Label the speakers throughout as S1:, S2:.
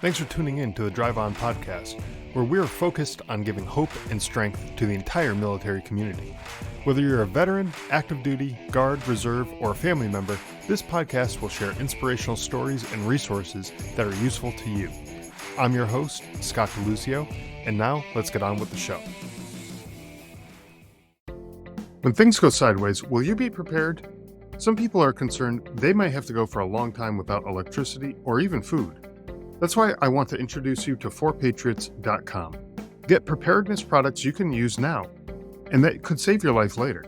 S1: Thanks for tuning in to the Drive On podcast, where we are focused on giving hope and strength to the entire military community. Whether you're a veteran, active duty, guard, reserve, or a family member, this podcast will share inspirational stories and resources that are useful to you. I'm your host, Scott DeLuzio, and now let's get on with the show. When things go sideways, will you be prepared? Some people are concerned they might have to go for a long time without electricity or even food. That's why I want to introduce you to 4patriots.com. Get preparedness products you can use now, and that could save your life later.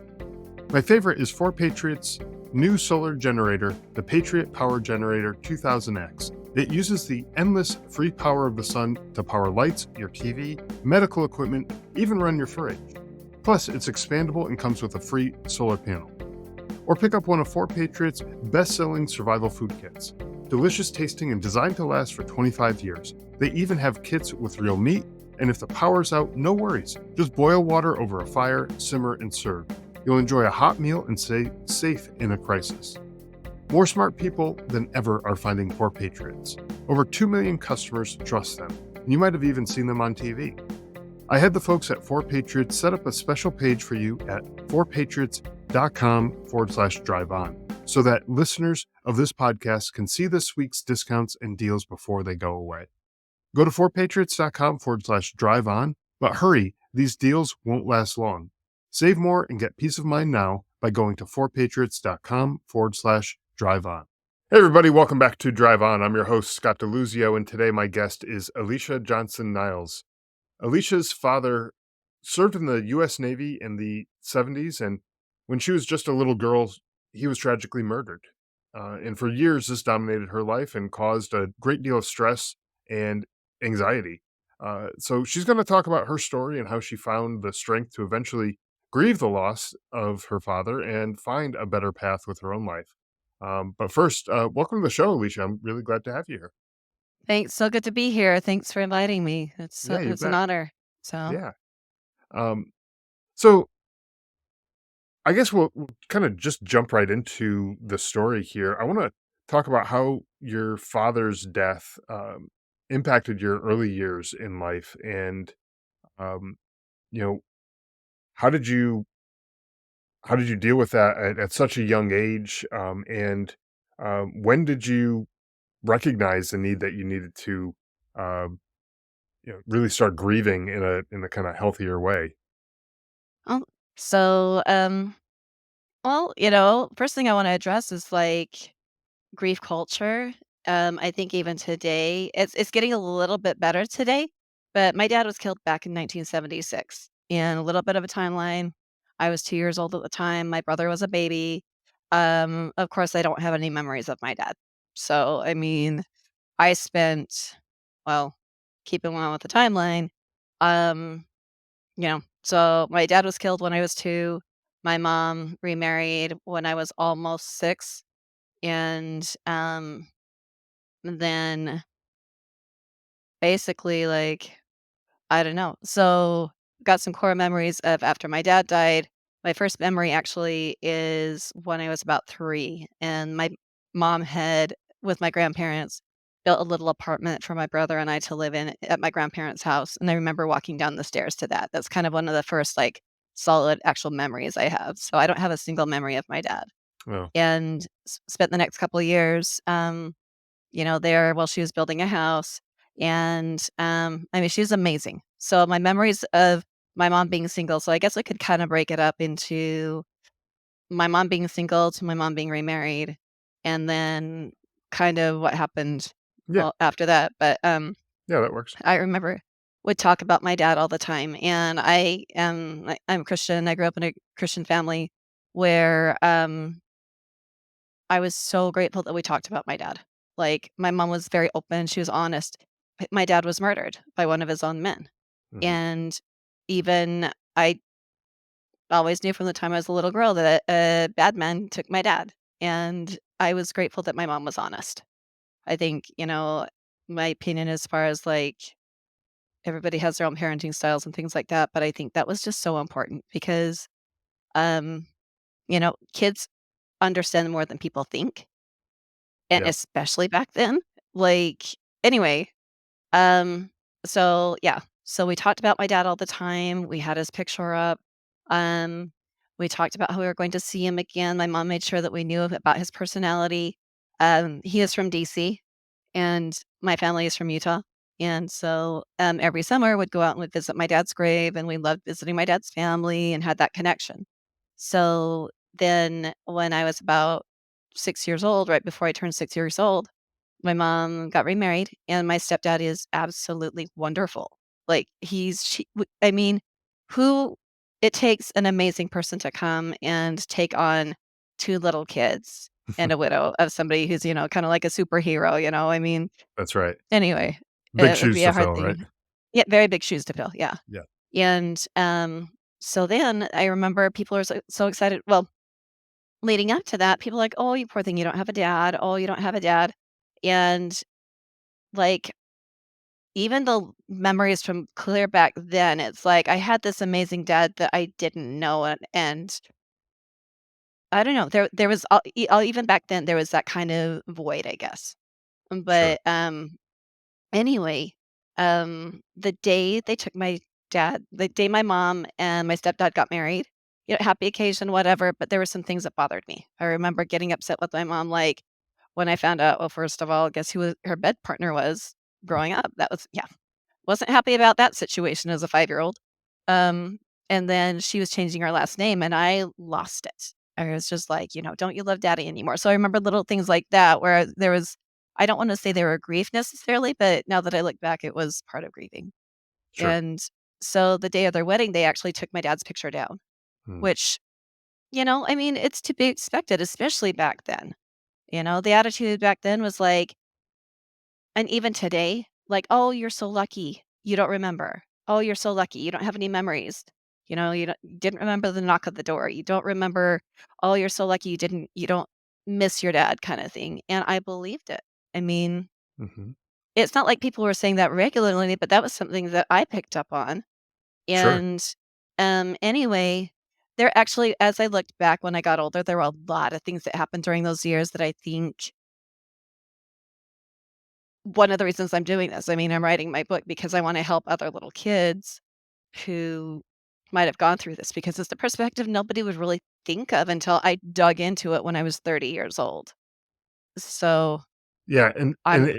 S1: My favorite is 4Patriots' new solar generator, the Patriot Power Generator 2000X. It uses the endless free power of the sun to power lights, your TV, medical equipment, even run your fridge. Plus, it's expandable and comes with a free solar panel. Or pick up one of 4Patriots' best-selling survival food kits. Delicious tasting and designed to last for 25 years. They even have kits with real meat, and if the power's out, no worries. Just boil water over a fire, simmer, and serve. You'll enjoy a hot meal and stay safe in a crisis. More smart people than ever are finding 4Patriots. Over 2 million customers trust them, and you might have even seen them on TV. I had the folks at 4Patriots set up a special page for you at 4patriots.com/drive-on so that listeners of this podcast can see this week's discounts and deals before they go away. Go to 4patriots.com/drive-on, but hurry, these deals won't last long. Save more and get peace of mind now by going to 4patriots.com/drive-on. Hey everybody, welcome back to Drive On. I'm your host, Scott DeLuzio, and today my guest is Allicia Johnson Niles. Allicia's father served in the U.S. Navy in the 70s, and when she was just a little girl, he was tragically murdered. And for years, this dominated her life and caused a great deal of stress and anxiety. So she's going to talk about her story and how she found the strength to eventually grieve the loss of her father and find a better path with her own life. But first, welcome to the show, Allicia. I'm really glad to have you here.
S2: Thanks. So good to be here. Thanks for inviting me. It's
S1: Yeah, you
S2: it's an
S1: bet.
S2: honor. So,
S1: Yeah. So I guess we'll kind of just jump right into the story here. I want to talk about how your father's death impacted your early years in life, and um, you know, how did you deal with that at such a young age? And when did you recognize the need that you needed to, um, really start grieving in a kind of healthier way?
S2: oh, so, first thing I want to address is like grief culture. I think even today, it's getting a little bit better today. But my dad was killed back in 1976, and a little bit of a timeline. I was 2 years old at the time. My brother was a baby. Of course, I don't have any memories of my dad. So, I mean, I spent, well, keeping on with the timeline. Um, so my dad was killed when I was 2. My mom remarried when I was almost 6, and, then basically, like, I don't know. So, got some core memories of after my dad died. My first memory actually is when I was about 3, and my mom had, with my grandparents, built a little apartment for my brother and I to live in at my grandparents' house, and I remember walking down the stairs to that. That's kind of one of the first, like, solid actual memories I have. So, I don't have a single memory of my dad.
S1: Well,
S2: And spent the next couple of years, there while she was building a house. And, I mean, she was amazing. So my memories of my mom being single, so I guess I could kind of break it up into my mom being single to my mom being remarried, and then kind of what happened,
S1: yeah,
S2: well, after that. But,
S1: yeah, that works.
S2: I remember would talk about my dad all the time, and I'm Christian. I grew up in a Christian family where, I was so grateful that we talked about my dad. Like, my mom was very open, she was honest. My dad was murdered by one of his own men,
S1: Hmm.
S2: and even I always knew from the time I was a little girl that a bad man took my dad, and I was grateful that my mom was honest. I think, my opinion as far as, like, everybody has their own parenting styles and things like that, but I think that was just so important because, um, kids understand more than people think. And
S1: Yeah.
S2: especially back then, like anyway, Um, so yeah, so we talked about my dad all the time. We had his picture up. Um, we talked about how we were going to see him again. My mom made sure that we knew about his personality. He is from DC and my family is from Utah. And so every summer would go out and would visit my dad's grave, and we loved visiting my dad's family and had that connection. So then when I was about 6 years old, right before I turned 6 years old, my mom got remarried, and my stepdad is absolutely wonderful. Like, I mean, who it takes an amazing person to come and take on 2 little kids and a widow of somebody who's, kinda like a superhero, I mean,
S1: That's right.
S2: anyway,
S1: Big
S2: it would
S1: shoes
S2: be a
S1: to
S2: hard
S1: fill, right?
S2: thing. Yeah, very big shoes to fill, yeah.
S1: Yeah,
S2: And, so then I remember people are so excited. Well, leading up to that, people are like, "Oh, you poor thing, you don't have a dad. Oh, you don't have a dad." And, like, even the memories from clear back then, it's like I had this amazing dad that I didn't know, and I don't know, there was even back then, there was that kind of void, I guess.
S1: sure.
S2: But, anyway, the day they took the day my mom and my stepdad got married, happy occasion, whatever, but there were some things that bothered me. I remember getting upset with my mom, like, when I found out, well, first of all, guess who her bed partner was growing up? That was yeah. Wasn't happy about that situation as a 5-year-old. Um, and then she was changing her last name, and I lost it. I was just like, "Don't you love daddy anymore?" So I remember little things like that where there was I don't wanna say they were grief necessarily, but now that I look back, it was part of grieving.
S1: Sure.
S2: And so the day of their wedding, they actually took my dad's picture down,
S1: Mm,
S2: which, I mean, it's to be expected, especially back then. The attitude back then was like, and even today, like, "Oh, you're so lucky. You don't remember. Oh, you're so lucky. You don't have any memories. You didn't remember the knock at the door. You don't remember, oh, you're so lucky you don't miss your dad," kind of thing. And I believed it. I mean,
S1: mhm.
S2: it's not like people were saying that regularly, but that was something that I picked up on.
S1: Sure.
S2: And anyway, there actually, as I looked back when I got older, there were a lot of things that happened during those years that I think one of the reasons I'm doing this. I mean, I'm writing my book because I wanna help other little kids who might have gone through this, because it's the perspective nobody would really think of until I dug into it when I was 30 years old. So,
S1: Yeah, and
S2: I'm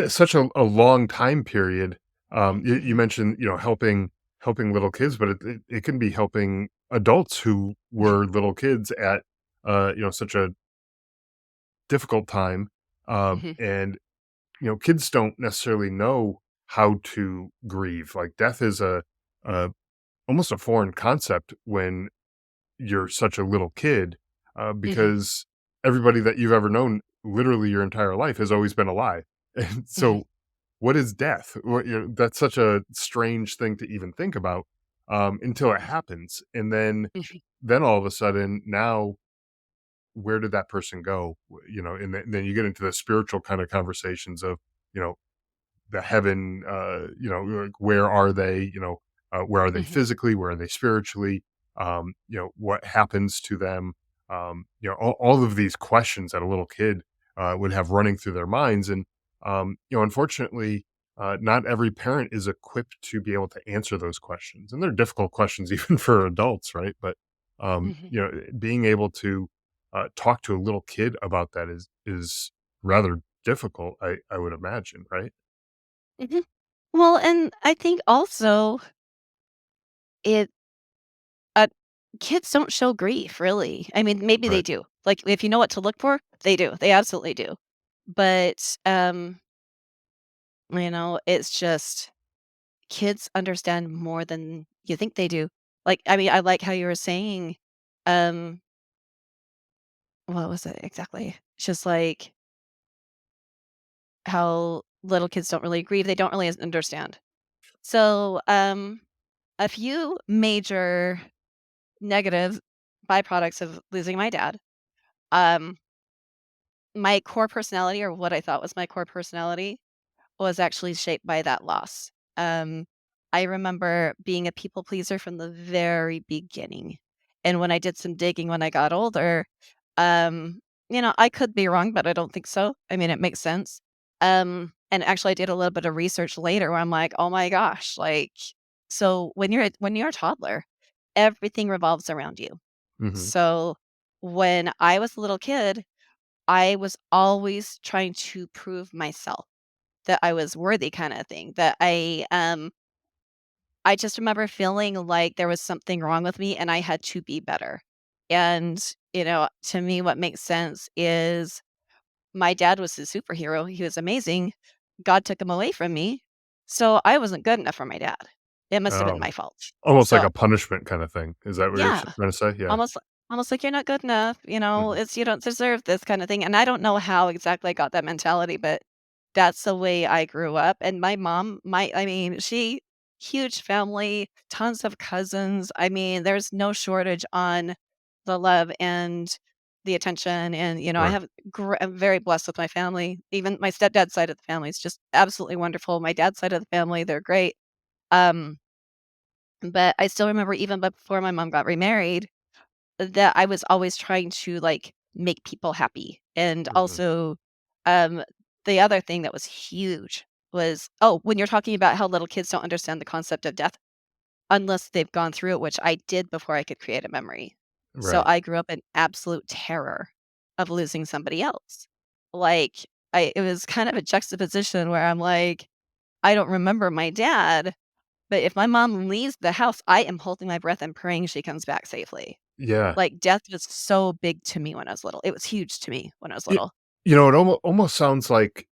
S1: such a long time period. You
S2: mhm,
S1: mentioned, helping little kids, but it can be helping adults who
S2: mhm,
S1: were little kids at, such a difficult time,
S2: mhm,
S1: and, kids don't necessarily know how to grieve. Like, death is a almost a foreign concept when you're such a little kid,
S2: mhm,
S1: because everybody that you've ever known, literally your entire life, has always been alive. And
S2: mhm,
S1: so, what is death? That's such a strange thing to even think about, until it happens, and
S2: mhm,
S1: then all of a sudden, now where did that person go? And then you get into the spiritual kind of conversations of, you know, the heaven, like, where are they? Where are they
S2: mhm,
S1: physically? Where are they spiritually? What happens to them? All of these questions that a little kid would have running through their minds. And, unfortunately, not every parent is equipped to be able to answer those questions. And they're difficult questions even for adults, right? But,
S2: mhm,
S1: being able to talk to a little kid about that is rather difficult, I would imagine, right?
S2: mhm. Well, and I think also it uh, kids don't show grief, really. I mean, maybe they
S1: Right.
S2: do. Like, if you know what to look for, they do. They absolutely do. But, it's just kids understand more than you think they do. Like, I mean, I like how you were saying, um, what was it exactly? It's just like how little kids don't really grieve, they don't really understand. So, a few major negative byproducts of losing my dad, um, my core personality, or what I thought was my core personality, was actually shaped by that loss. Um, I remember being a people pleaser from the very beginning. And when I did some digging when I got older, I could be wrong, but I don't think so. I mean, it makes sense. And actually I did a little bit of research later where I'm like, "Oh my gosh," like, so when you're a toddler, everything revolves around you.
S1: Mhm.
S2: So, when I was a little kid, I was always trying to prove myself that I was worthy kinda thing, that I just remember feeling like there was something wrong with me and I had to be better. And, to me, what makes sense is my dad was a superhero. He was amazing. God took him away from me. So I wasn't good enough for my dad. It must have been
S1: Oh,
S2: my fault.
S1: almost like
S2: So,
S1: a punishment kinda thing. Is that what you're
S2: yeah,
S1: trying to say? Yeah.
S2: almost almost like you're not good enough,
S1: Mhm.
S2: it's you don't deserve this kind of thing. And I don't know how exactly I got that mentality, but that's the way I grew up. And my mom, I mean, she huge family, tons of cousins. I mean, there's no shortage on the love and the attention. And I
S1: Right.
S2: have I'm very blessed with my family. Even my stepdad's side of the family is just absolutely wonderful. My dad's side of the family, they're great. Um, but I still remember even before my mom got remarried that I was always trying to, like, make people happy, and
S1: Mhm.
S2: also, um, the other thing that was huge was when you're talking about how little kids don't understand the concept of death unless they've gone through it, which I did before I could create a memory. So
S1: Right.
S2: I grew up in absolute terror of losing somebody else. Like, it was kind of a juxtaposition where I'm like, I don't remember my dad, but if my mom leaves the house, I am holding my breath and praying she comes back safely.
S1: Yeah.
S2: Like, death was so big to me when I was little. It was huge to me when I was
S1: Y
S2: little.
S1: it almost sounds like,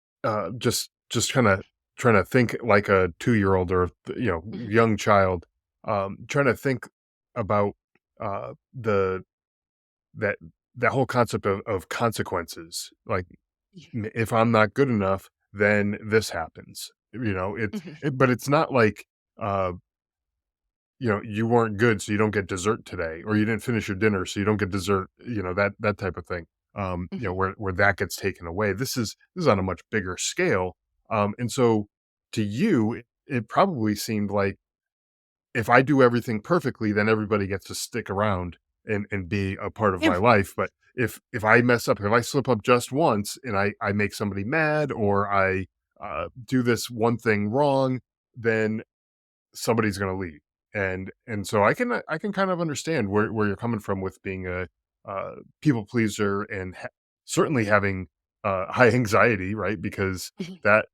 S1: just kinda trying to think like a two-year-old or,
S2: Mhm,
S1: young child, trying to think about, the that that whole concept of consequences. Like,
S2: yeah,
S1: if I'm not good enough, then this happens.
S2: mhm,
S1: But it's not like, uh you weren't good, so you don't get dessert today, or you didn't finish your dinner, so you don't get dessert, that type of thing.
S2: mhm,
S1: Where that gets taken away. This is on a much bigger scale. And so to you, it probably seemed like if I do everything perfectly, then everybody gets to stick around and be a part of
S2: yeah,
S1: my life. But if I mess up, if I slip up just once and I make somebody mad, or I do this one thing wrong, then somebody's gonna leave. And so I can kind of understand where you're coming from with being a people pleaser, and certainly having high anxiety, right? Because
S2: mhm,
S1: that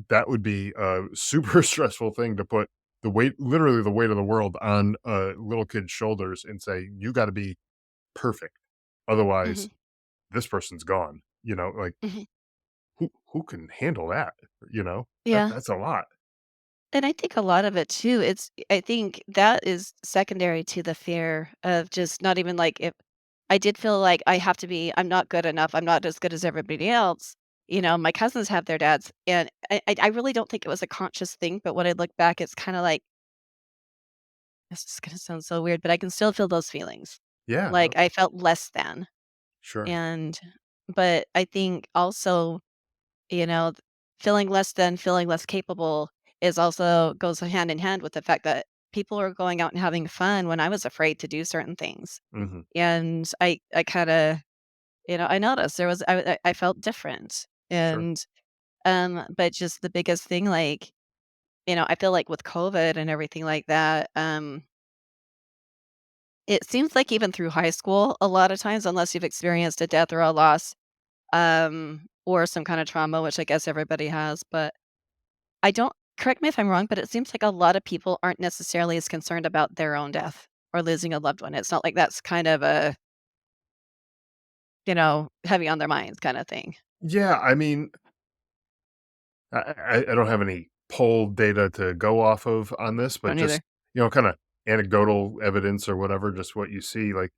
S1: that would be a super stressful thing to put literally the weight of the world on a little kid's shoulders and say, you got to be perfect.
S2: mhm,
S1: Otherwise, this person's gone. Like,
S2: mhm.
S1: who can handle that?
S2: Yeah,
S1: That's a lot.
S2: and I think a lot of it too, I think that is secondary to the fear of just not even, like, if I did feel like I'm not good enough, I'm not as good as everybody else. My cousins have their dads, and I really don't think it was a conscious thing, but when I look back, it's kinda like this is gonna sound so weird, but I can still feel those feelings.
S1: Yeah,
S2: Like, I felt less than.
S1: sure.
S2: And but I think also, you know, th feeling less than, feeling less capable is also goes hand in hand with the fact that people are going out and having fun when I was afraid to do certain things.
S1: Hmm.
S2: And I kinda, I noticed there was I felt different.
S1: Sure.
S2: And, but just the biggest thing, like, I feel like with COVID and everything like that, it seems like even through high school, a lot of times, unless you've experienced a death or a loss, or some kind of trauma, which I guess everybody has, but I don't correct me if I'm wrong, but it seems like a lot of people aren't necessarily as concerned about their own death or losing a loved one. It's not like that's kind of a, heavy on their minds kind of thing.
S1: Yeah, I mean, I don't have any poll data to go off of on this, but
S2: Don't
S1: just,
S2: either.
S1: kind of anecdotal evidence or whatever, just what you see. Like,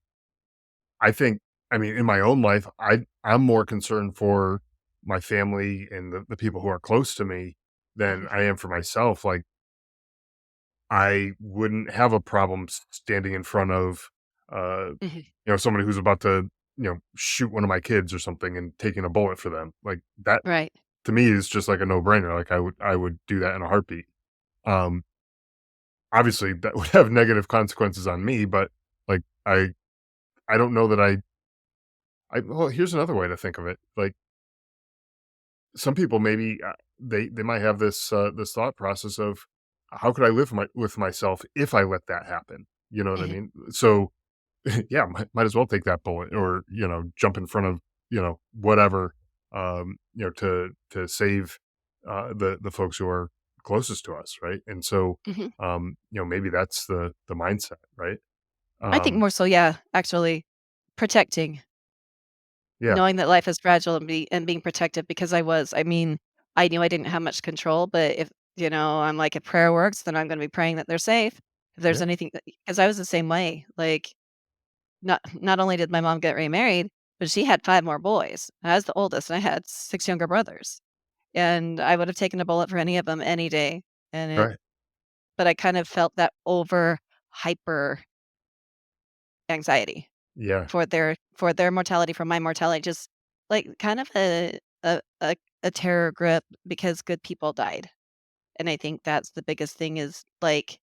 S1: I think, I mean, in my own life, I'm more concerned for my family and the people who are close to me than
S2: Mhm,
S1: I am for myself. Like, I wouldn't have a problem standing in front of, uh,
S2: mhm.
S1: somebody who's about to, shoot one of my kids or something and taking a bullet for them. Like, that
S2: Right.
S1: to me is just like a no brainer. Like, I would do that in a heartbeat. Um, Obviously that would have negative consequences on me, but like, I don't know that well, here's another way to think of it. Like, some people maybe, they might have this thought process of, "How could I live with myself if I let that happen?" You know what I
S2: Mhm,
S1: mean? So, yeah, might as well take that bullet or, jump in front of, whatever, to save, the folks who are closest to us, right? And so,
S2: mhm.
S1: maybe that's the mindset, right?
S2: I think
S1: Um,
S2: more so, yeah, actually protecting,
S1: yeah,
S2: knowing that life is fragile and being protective because I mean, I knew I didn't have much control, but if, I'm like, if prayer works, then I'm gonna be praying that they're safe. If there's
S1: yeah,
S2: anything, because I was the same way, like, not only did my mom get remarried, but she had 5 more boys. I was the oldest, and I had 6 younger brothers, and I would have taken a bullet for any of them any day, and it
S1: right,
S2: but I kind of felt that over hyper anxiety
S1: yeah,
S2: for their mortality, for my mortality, just, like, kind of a terror grip because good people died, and I think that's the biggest thing is, like,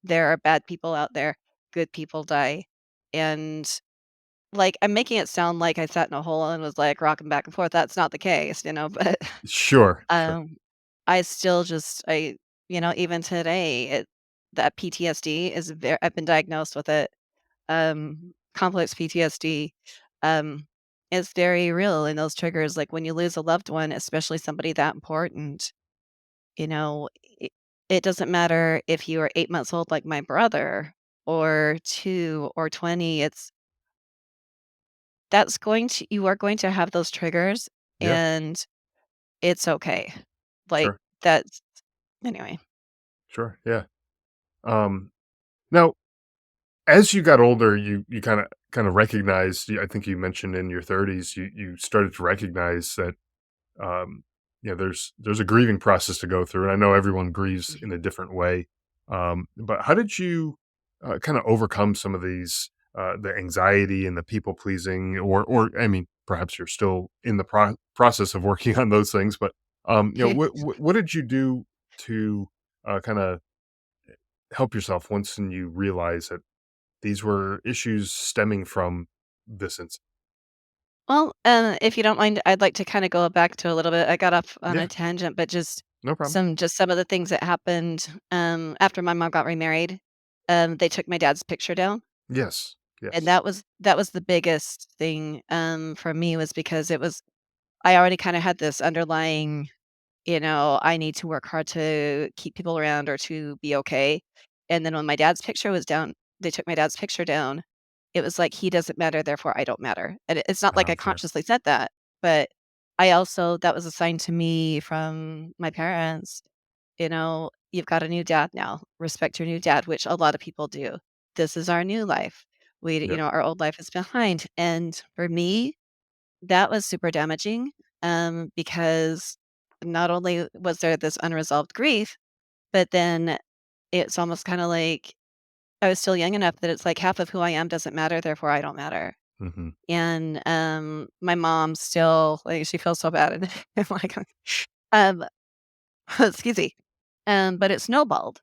S2: there are bad people out there, good people die, and, like, I'm making it sound like I sat in a hole and was, like, rocking back and forth, that's not the case, but,
S1: sure, sure,
S2: um, I still just even today, that PTSD is very. I've been diagnosed with it. Complex PTSD, um, is very real, and those triggers, like, when you lose a loved one, especially somebody that important, you know, it doesn't matter if you are 8 months old like my brother or 2 or 20, you are going to have those triggers,
S1: yeah,
S2: and it's okay. Like,
S1: sure,
S2: that's anyway.
S1: sure, yeah. Um, Now, as you got older, you kinda recognized, I think you mentioned in your 30s, you started to recognize that, um, there's a grieving process to go through, and I know everyone grieves
S2: Mhm.
S1: in a different way. But how did you, kinda overcome some of these, the anxiety and the people pleasing, or I mean, perhaps you're still in the process of working on those things, but, what did you do to, kinda help yourself once and you realize that these were issues stemming from this incident?
S2: Well, if you don't mind, I'd like to kinda go back to a little bit. I got off on a
S1: Yeah,
S2: tangent, but
S1: no problem.
S2: just some of the things that happened, after my mom got remarried. They took my dad's picture down,
S1: Yes,
S2: and
S1: yes.
S2: that was the biggest thing, for me was because I already kinda had this underlying, I need to work hard to keep people around or to be okay, and then when my dad's picture was down they took my dad's picture down, it was like, "He doesn't matter, therefore I don't matter," and it's not like I
S1: Okay.
S2: consciously said that, but I also that was a sign to me from my parents, "You've got a new dad now, respect your new dad," which a lot of people do. This is our new life.
S1: Yep.
S2: Our old life is behind, and for me, that was super damaging, because not only was there this unresolved grief, but then it's almost kinda like I was still young enough that it's like half of who I am doesn't matter, therefore I don't matter.
S1: Mhm.
S2: And, my mom still, like, she feels so bad, and I'm like, um, excuse me, but it snowballed.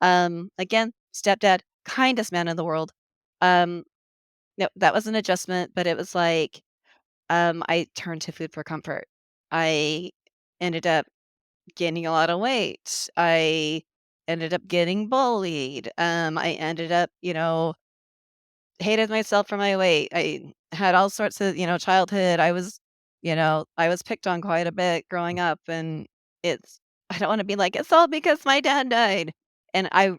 S2: Again, stepdad, kindest man in the world. Um, no, that was an adjustment, but it was like, I turned to food for comfort. I ended up gaining a lot of weight. I ended up getting bullied. I ended up, hated myself for my weight. I had all sorts of, childhood. I was picked on quite a bit growing up, and it's I don't want to be like it's all because my dad died. And I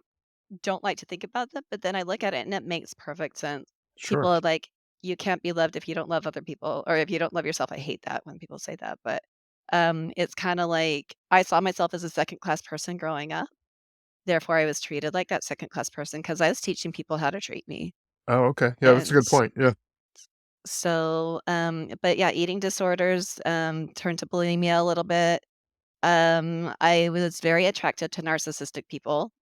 S2: don't like to think about that, but then I look at it and it makes perfect sense. People
S1: Sure.
S2: are like, you can't be loved if you don't love other people or if you don't love yourself. I hate that when people say that, but it's kind of like I saw myself as a second class person growing up. Therefore, I was treated like that second class person because I was teaching people how to treat me.
S1: Oh, okay. Yeah, that's a
S2: And
S1: good point. Yeah.
S2: so, but yeah, eating disorders turned to bulimia a little bit. I was very attracted to narcissistic people,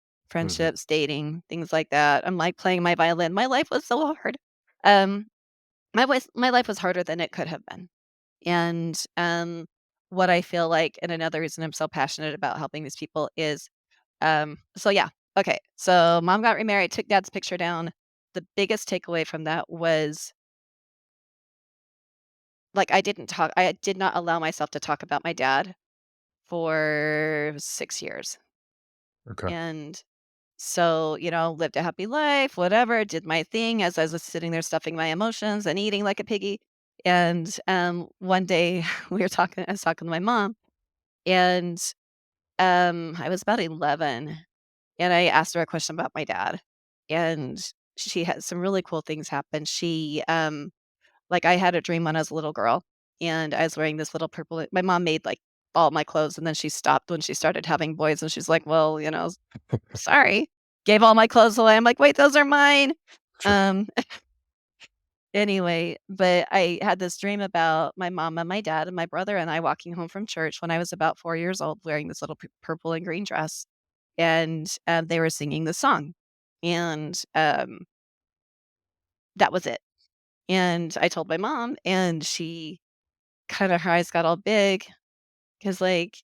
S1: Mhm.
S2: friendships, dating, things like that. I'm like playing my violin. My life was so hard. Um, my life was harder than it could have been. And what I feel like, and another reason I'm so passionate about helping these people is, so yeah, okay. So mom got remarried, took dad's picture down. The biggest takeaway from that was like, I did not allow myself to talk about my dad for 6 years,
S1: Okay.
S2: and so, lived a happy life, whatever, did my thing as I was sitting there stuffing my emotions and eating like a piggy, and, one day, I was talking to my mom, and, I was about 11, and I asked her a question about my dad, and she had some really cool things happen. Like, I had a dream when I was a little girl, and I was wearing this little purple my mom made, like, all my clothes, and then she stopped when she started having boys, and she's like, "Well, sorry." Gave all my clothes away. I'm like, "Wait, those are mine."
S1: Sure.
S2: Um, anyway, but I had this dream about my mom and my dad and my brother and I walking home from church when I was about 4 years old wearing this little purple and green dress, and, they were singing the song, and, that was it. And I told my mom, and she kinda her eyes got all big 'cause, like,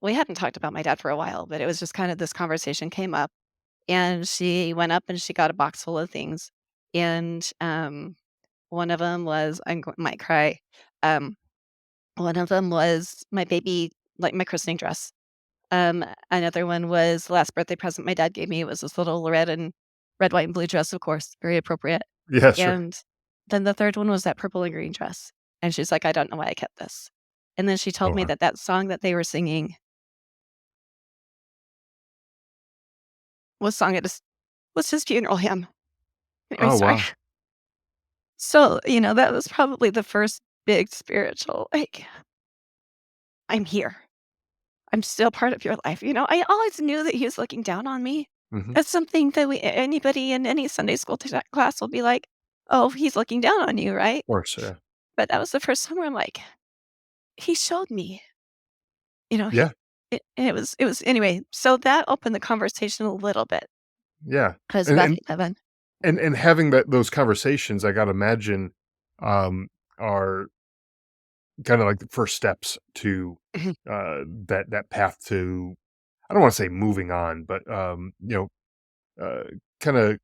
S2: we hadn't talked about my dad for a while, but it was just kind of this conversation came up, and she went up and she got a box full of things, and, one of them was might cry, um, one of them was my baby like, my christening dress. Another one was the last birthday present my dad gave me. It was this little red, white, and blue dress, of course, very appropriate.
S1: Yeah, sure.
S2: And then the third one was that purple and green dress. And she's like, "I don't know why I kept this." And then she
S1: Oh,
S2: told me
S1: wow.
S2: that that song that they were singing was sung at his funeral hymn. Anyway,
S1: Oh,
S2: sorry.
S1: wow.
S2: So, that was probably the first big spiritual, like, "I'm here. I'm still part of your life." I always knew that he was looking down on me.
S1: Mhm.
S2: That's something that anybody in any Sunday school class will be like, "Oh, he's looking down on you, right?"
S1: Of course, yeah.
S2: But that was the first time where I'm like, "He showed me." He
S1: Yeah,
S2: it was anyway, so that opened the conversation a little bit.
S1: yeah.
S2: 'Cause
S1: And
S2: about
S1: and
S2: 11.
S1: and having those conversations, I gotta imagine, um, are kinda like the first steps to,
S2: Mhm.
S1: that path to I don't wanna say moving on, but, kinda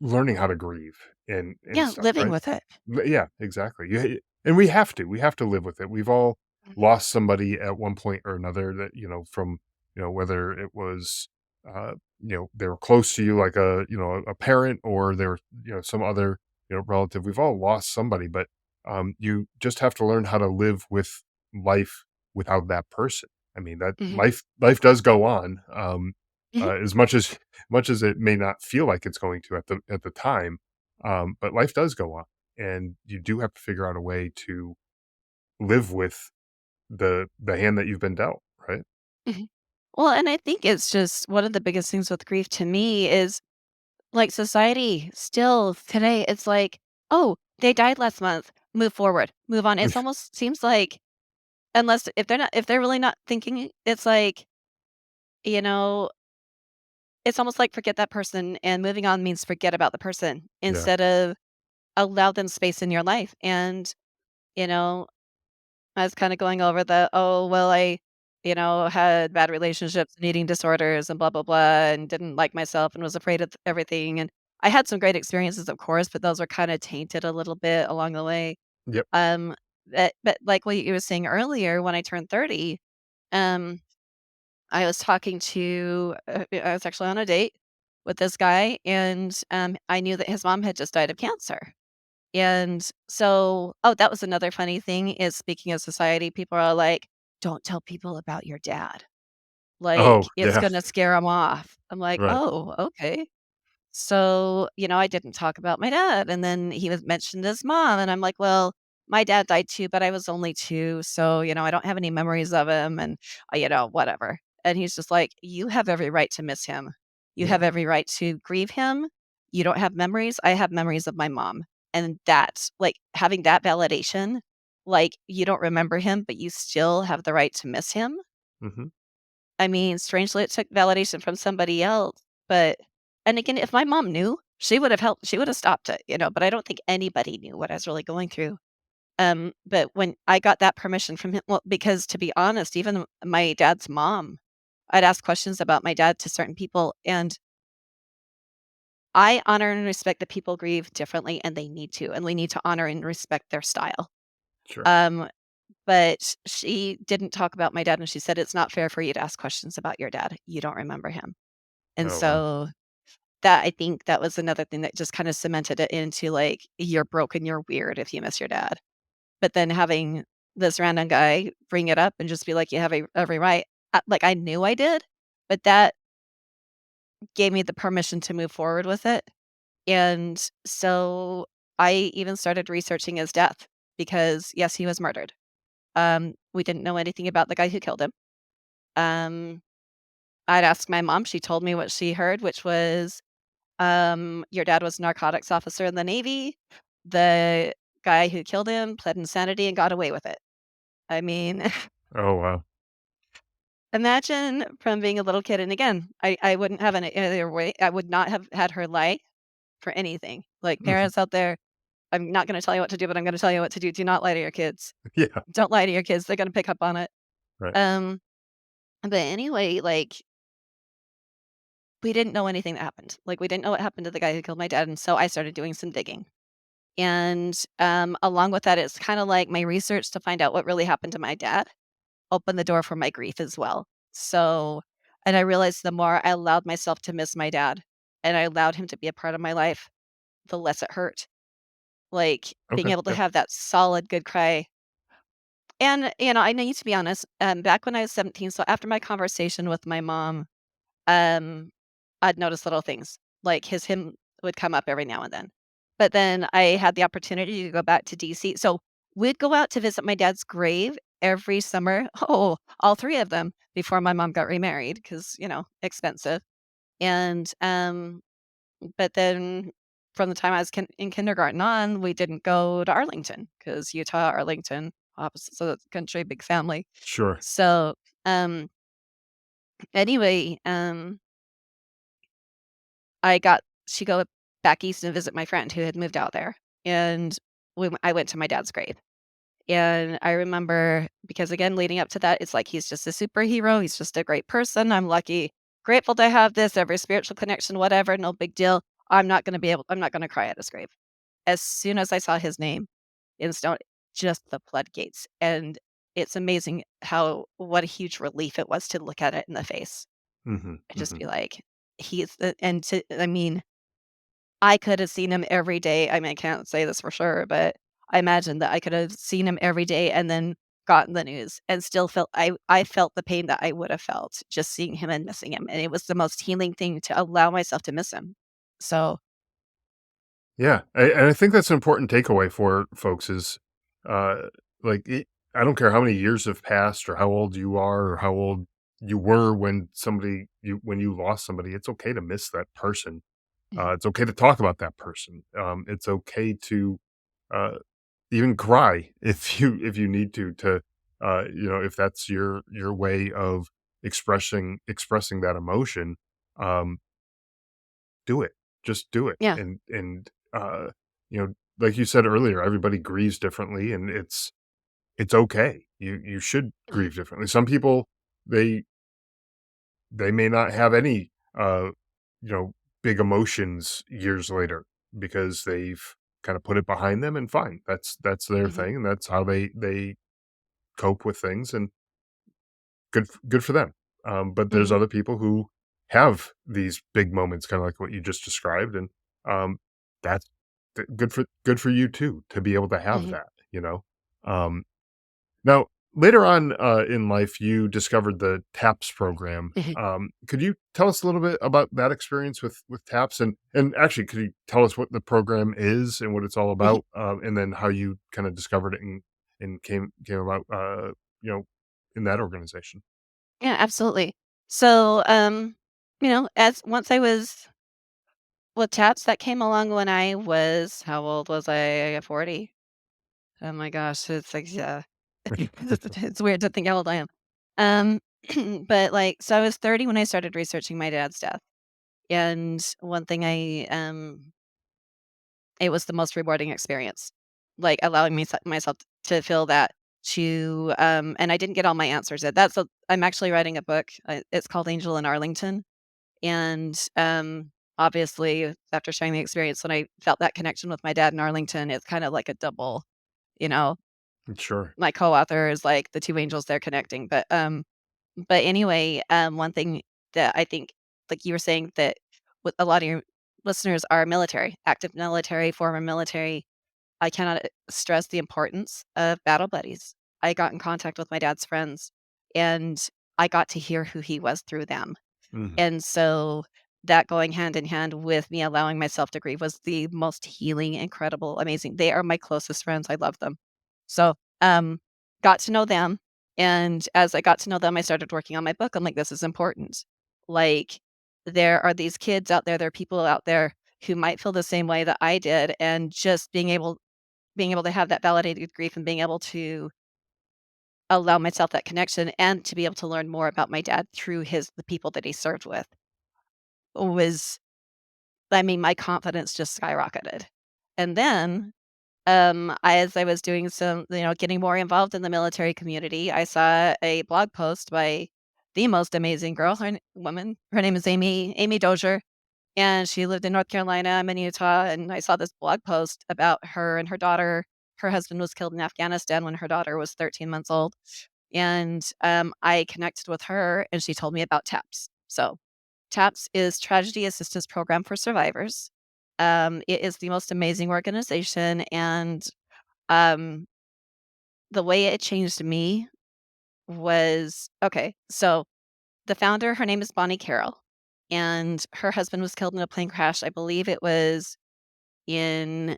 S1: learning how to grieve and
S2: Yeah,
S1: stuff,
S2: living
S1: right?
S2: with it.
S1: Yeah, exactly. And we have to live with it. We've all
S2: Mhm,
S1: lost somebody at one point or another that, from, whether it was, uh, they were close to you, like a parent, or they were, some other, relative. We've all lost somebody, but, you just have to learn how to live with life without that person. I mean, that
S2: mhm,
S1: life does go on.
S2: mhm,
S1: As much as it may not feel like it's going to at the time, but life does go on, and you do have to figure out a way to live with the hand that you've been dealt, right?
S2: mhm. Well, and I think it's just one of the biggest things with grief to me is, like, society still today, it's like, "Oh, they died last month. Move forward. Move on." It's almost seems like unless if they're really not thinking, it's like, you know, it's almost like forget that person, and moving on means forget about the person
S1: Yeah.
S2: instead of allow them space in your life. And, you know, I was kinda going over "Oh, well, I, had bad relationships and eating disorders and blah, blah, blah, and didn't like myself and was afraid of everything," and I had some great experiences, of course, but those were kinda tainted a little bit along the way.
S1: Yep.
S2: Um, but like what you were saying earlier, when I turned 30, um, I was actually on a date with this guy, and, I knew that his mom had just died of cancer. And so that was another funny thing is speaking of society, people are like, "Don't tell people about your dad. Like,
S1: Oh,
S2: it's
S1: yeah.
S2: gonna scare them off." I'm like,
S1: Right.
S2: "Oh, okay." So, I didn't talk about my dad, and then he was mentioned his mom, and I'm like, "Well, my dad died too, but I was only 2, so, I don't have any memories of him and, whatever." And he's just like, "You have every right to miss him. You have
S1: Yeah.
S2: every right to grieve him. You don't have memories. I have memories of my mom." And that's like, having that validation, like, you don't remember him, but you still have the right to miss him.
S1: Mhm.
S2: I mean, strangely, it took validation from somebody else, but and again, if my mom knew, she would have helped she would have stopped it, but I don't think anybody knew what I was really going through. But when I got that permission from him well, because to be honest, even my dad's mom, I'd ask questions about my dad to certain people, and I honor and respect that people grieve differently, and they need to, and we need to honor and respect their style.
S1: Sure.
S2: Um, but she didn't talk about my dad, and she said, "It's not fair for you to ask questions about your dad. You don't remember him." And
S1: Oh, wow.
S2: so that I think that was another thing that just kinda cemented it into, like, you're broken, you're weird if you miss your dad. But then having this random guy bring it up and just be like, "You have every right." Like, I knew I did, but that gave me the permission to move forward with it. And so I even started researching his death because, yes, he was murdered. We didn't know anything about the guy who killed him. Um, I'd asked my mom, she told me what she heard, which was, "Your dad was a narcotics officer in the Navy. The guy who killed him pled insanity and got away with it." I mean,
S1: Oh, wow.
S2: imagine from being a little kid, and again, I wouldn't have it any other way. I would not have had her lie for anything. Like,
S1: Mhm.
S2: parents out there, I'm not gonna tell you what to do, but I'm gonna tell you what to do. Do not lie to your kids.
S1: Yeah,
S2: Don't lie to your kids, they're gonna pick up on it.
S1: right.
S2: Um, but anyway, like, we didn't know anything that happened. Like, we didn't know what happened to the guy who killed my dad, and so I started doing some digging. And, along with that, it's kinda like my research to find out what really happened to my dad opened the door for my grief as well. So and I realized the more I allowed myself to miss my dad, and I allowed him to be a part of my life, the less it hurt. Like, being
S1: Okay,
S2: able to
S1: yeah,
S2: have that solid good cry. And, I need to be honest, back when I was 17, so after my conversation with my mom, um, I'd notice little things, like his hymn would come up every now and then. But then I had the opportunity to go back to DC. So we'd go out to visit my dad's grave every summer. Oh, all 3 of them before my mom got remarried because, expensive. And, but then from the time I was in kindergarten on, we didn't go to Arlington because Utah, Arlington, opposites of the country, big family.
S1: sure.
S2: So, um, anyway, I got to go back east and visit my friend who had moved out there, and I went to my dad's grave. And I remember because again, leading up to that, it's like he's just a superhero. He's just a great person. I'm lucky, grateful to have this, every spiritual connection, whatever, no big deal. I'm not gonna cry at his grave. As soon as I saw his name in stone, just the floodgates. And it's amazing how what a huge relief it was to look at it in the face
S1: Mhm,
S2: and just
S1: mhm.
S2: be like, he's the and to I mean, I could have seen him every day. I mean, I can't say this for sure, but I imagine that I could have seen him every day and then gotten the news and still felt I felt the pain that I would have felt just seeing him and missing him, and it was the most healing thing to allow myself to miss him. So,
S1: Yeah, and I think that's an important takeaway for folks is, uh, like, I don't care how many years have passed or how old you are or how old you were when when you lost somebody, it's okay to miss that person.
S2: mhm,
S1: It's okay to talk about that person. It's okay to, uh, even cry if you need if that's your way of expressing that emotion, um, do it. Just do it.
S2: yeah,
S1: Like you said earlier, everybody grieves differently, and it's okay. You should
S2: mhm,
S1: grieve differently. Some people they they may not have any you know big emotions years later because they've kind of put it behind them, and fine. That's their
S2: mhm,
S1: thing, and that's how they cope with things, and good for them. But there's
S2: mhm,
S1: other people who have these big moments, kind of like what you just described, and that's good for you too to be able to have
S2: mhm,
S1: that. Um, Now, later on in life, you discovered the TAPS program.
S2: mhm,
S1: Could you tell us a little bit about that experience with TAPS, and actually, could you tell us what the program is and what it's all
S2: mhm.
S1: about, and then how you kind of discovered it and came about, you know, in that organization?
S2: Yeah, absolutely. So, as once I was with TAPS, that came along when I was how old was I? 40? Oh my gosh, it's like, yeah. It's weird to think how old I am. Um, but, like, so I was 30 when I started researching my dad's death, and one thing it was the most rewarding experience, like, allowing me myself to feel that and I didn't get all my answers yet. I'm actually writing a book, it's called Angel in Arlington, and, obviously, after sharing the experience, when I felt that connection with my dad in Arlington, it's kind of like a double, you know?
S1: Sure.
S2: my co-author is like the two angels there connecting. But anyway, one thing that I think, like you were saying, that with a lot of your listeners are military, active military, former military. I cannot stress the importance of battle buddies. I got in contact with my dad's friends, and I got to hear who he was through them.
S1: Mhm.
S2: And so that going hand in hand with me allowing myself to grieve was the most healing, incredible, amazing. They are my closest friends. I love them. So, got to know them. And as I got to know them, I started working on my book. I'm like, this is important. Like, there are these kids out there, there are people out there who might feel the same way that I did. And just being able to have that validated grief and being able to allow myself that connection and to be able to learn more about my dad through the people that he served with was, I mean, my confidence just skyrocketed. And then, as I was doing getting more involved in the military community, I saw a blog post by the most amazing girl, woman. Her name is Amy Dozier, and she lived in North Carolina. I'm in Utah, and I saw this blog post about her and her daughter. Her husband was killed in Afghanistan when her daughter was 13 months old, and I connected with her, and she told me about TAPS. So TAPS is Tragedy Assistance Program for Survivors. It is the most amazing organization, and um, the way it changed me was okay. So the founder, her name is Bonnie Carroll, and her husband was killed in a plane crash. I believe it was in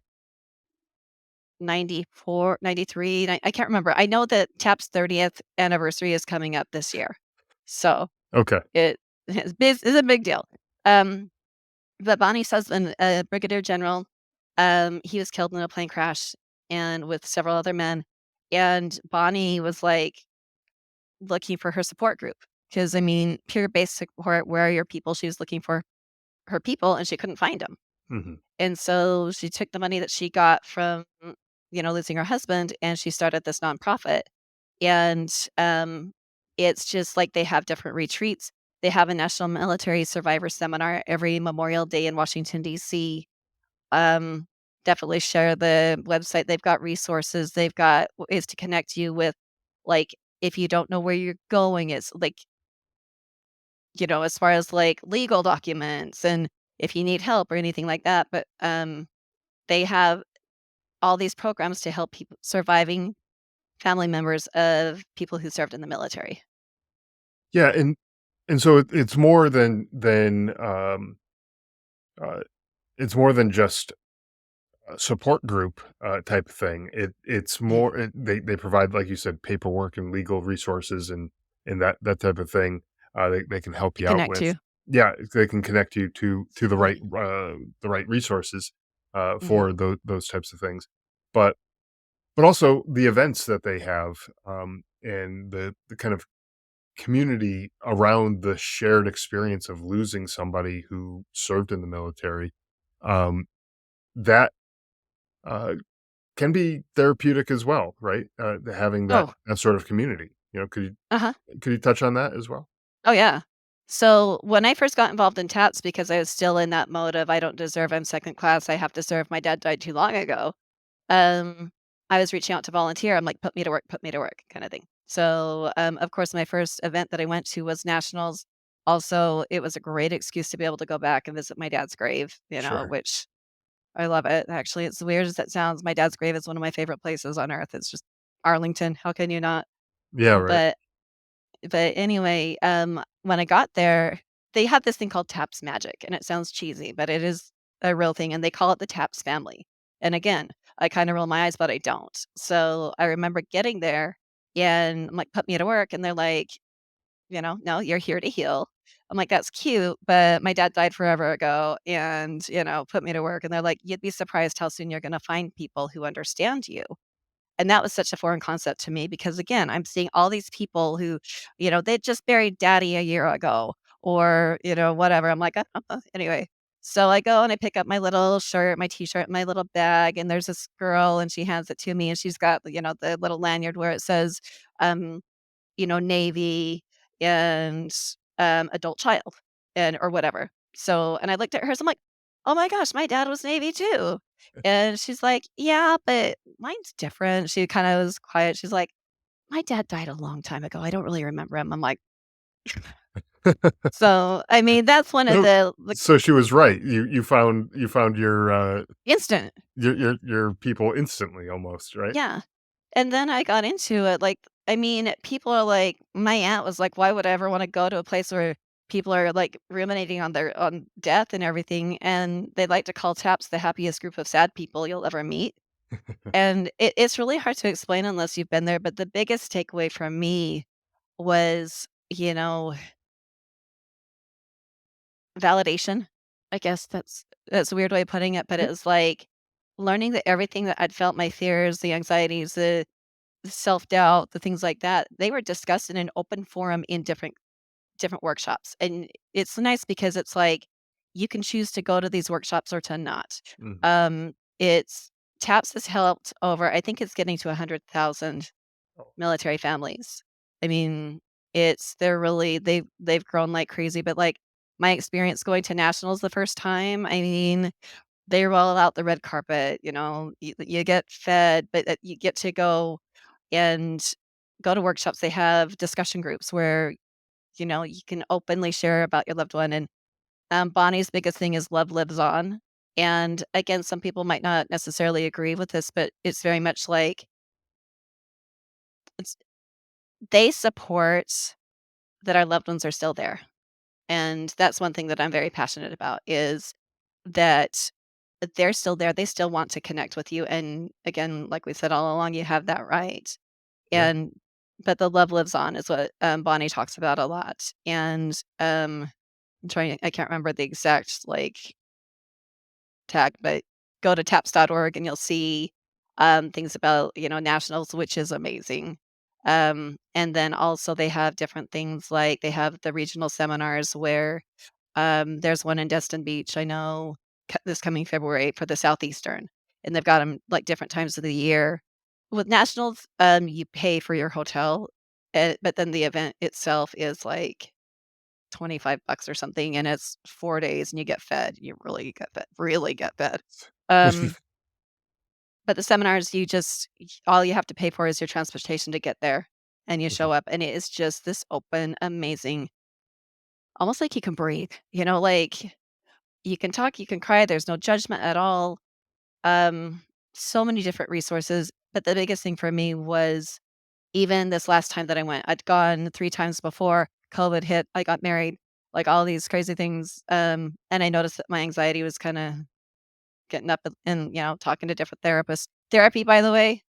S2: 94, 93. I can't remember. I know that TAP's 30th anniversary is coming up this year. So
S1: Okay.
S2: it is a big deal. Um, but Bonnie's husband, a brigadier general, he was killed in a plane crash and with several other men. And Bonnie was like looking for her support group because, I mean, pure basic support. Where are your people? She was looking for her people and she couldn't find them.
S1: Mhm.
S2: And so she took the money that she got from, losing her husband, and she started this nonprofit. And, it's just like they have different retreats. They have a National Military Survivor Seminar every Memorial Day in Washington, DC. Um, Definitely share the website. They've got resources. They've got ways to connect you with, like, if you don't know where you're going, it's like, as far as like legal documents and if you need help or anything like that. But they have all these programs to help people surviving family members of people who served in the military.
S1: Yeah, and so it's more uh, it's more than just a support group, type of thing. It's
S2: Yeah.
S1: more they provide, like you said, paperwork and legal resources and that type of thing, they can help
S2: To
S1: you out
S2: connect
S1: with.
S2: you.
S1: Yeah, they can connect you to
S2: Mhm.
S1: the right resources,
S2: Mhm.
S1: for those types of things. But also the events that they have, and the kind of community around the shared experience of losing somebody who served in the military, um, that, uh, can be therapeutic as well, right? Having
S2: Oh,
S1: that sort of community,
S2: uh-huh.
S1: could you touch on that as well?
S2: Oh, yeah. So, when I first got involved in TATS because I was still in that mode of, "I don't deserve, I'm second class, I have to serve, my dad died too long ago," um, I was reaching out to volunteer. I'm like, put me to work," kinda thing. So, of course, my first event that I went to was nationals. Also, it was a great excuse to be able to go back and visit my dad's grave,
S1: Sure.
S2: which I love it, actually. It's weird as that sounds, my dad's grave is one of my favorite places on earth. It's just Arlington, how can you not?
S1: Yeah, right.
S2: But anyway, when I got there, they have this thing called Taps Magic, and it sounds cheesy, but it is a real thing, and they call it the Taps family. And again, I kinda roll my eyes, but I don't. So, I remember getting there, and I'm like, "Put me to work," and they're like, "No, you're here to heal." I'm like, "That's cute, but my dad died forever ago, and, put me to work." And they're like, "You'd be surprised how soon you're gonna find people who understand you." And that was such a foreign concept to me because, again, I'm seeing all these people who, they just buried daddy a year ago or, whatever. I'm like, anyway. So I go and I pick up my little shirt, my t-shirt, my little bag, and there's this girl and she hands it to me and she's got, the little lanyard where it says, um, Navy and adult child and or whatever. So and I looked at hers, I'm like, oh my gosh, my dad was Navy too. And she's like, "Yeah, but mine's different." She kinda was quiet. She's like, "My dad died a long time ago. I don't really remember him." I'm like, so, I mean, that's one of
S1: Oh,
S2: the
S1: so she was right. You found
S2: instant.
S1: your people instantly almost, right?
S2: Yeah. And then I got into it, like, I mean, people are like my aunt was like, "Why would I ever wanna go to a place where people are, like, ruminating on their on death and everything?" And they like to call TAPS the happiest group of sad people you'll ever meet. And it's really hard to explain unless you've been there, but the biggest takeaway from me was, validation. I guess that's a weird way of putting it, but
S1: Yeah.
S2: it was like learning that everything that I'd felt, my fears, the anxieties, the self-doubt, the things like that, they were discussed in an open forum in different workshops. And it's nice because it's like you can choose to go to these workshops or to not.
S1: Mhm.
S2: It's TAPS has helped over, I think it's getting to 100,000
S1: Oh,
S2: military families. I mean, they're really they've grown like crazy, but, like, my experience going to nationals the first time, I mean, they roll out the red carpet, you get fed, but, you get to go to workshops. They have discussion groups where, you can openly share about your loved one, and, Bonnie's biggest thing is love lives on, and, again, some people might not necessarily agree with this, but it's very much like it's they support that our loved ones are still there. And that's one thing that I'm very passionate about is that they're still there. They still want to connect with you. And again, like we said all along, you have that right.
S1: yeah.
S2: And but the love lives on is what Bonnie talks about a lot. And I can't remember the exact like tag, but go to taps.org and you'll see things about, nationals, which is amazing. And then also they have different things like they have the regional seminars where there's one in Destin Beach, I know, this coming February for the Southeastern, and they've got them like different times of the year. With nationals, you pay for your hotel, but then the event itself is like 25 bucks or something, and it's 4 days, and you get fed. You really get fed. Um, but the seminars, all you have to pay for is your transportation to get there, and you
S1: Mhm.
S2: show up, and it is just this open, amazing almost like you can breathe, like, you can talk, you can cry, there's no judgment at all. Um, so many different resources, but the biggest thing for me was even this last time that I went, I'd gone 3 times before, COVID hit, I got married, like, all these crazy things, and I noticed that my anxiety was kinda getting up and, talking to different therapists. Therapy, by the way,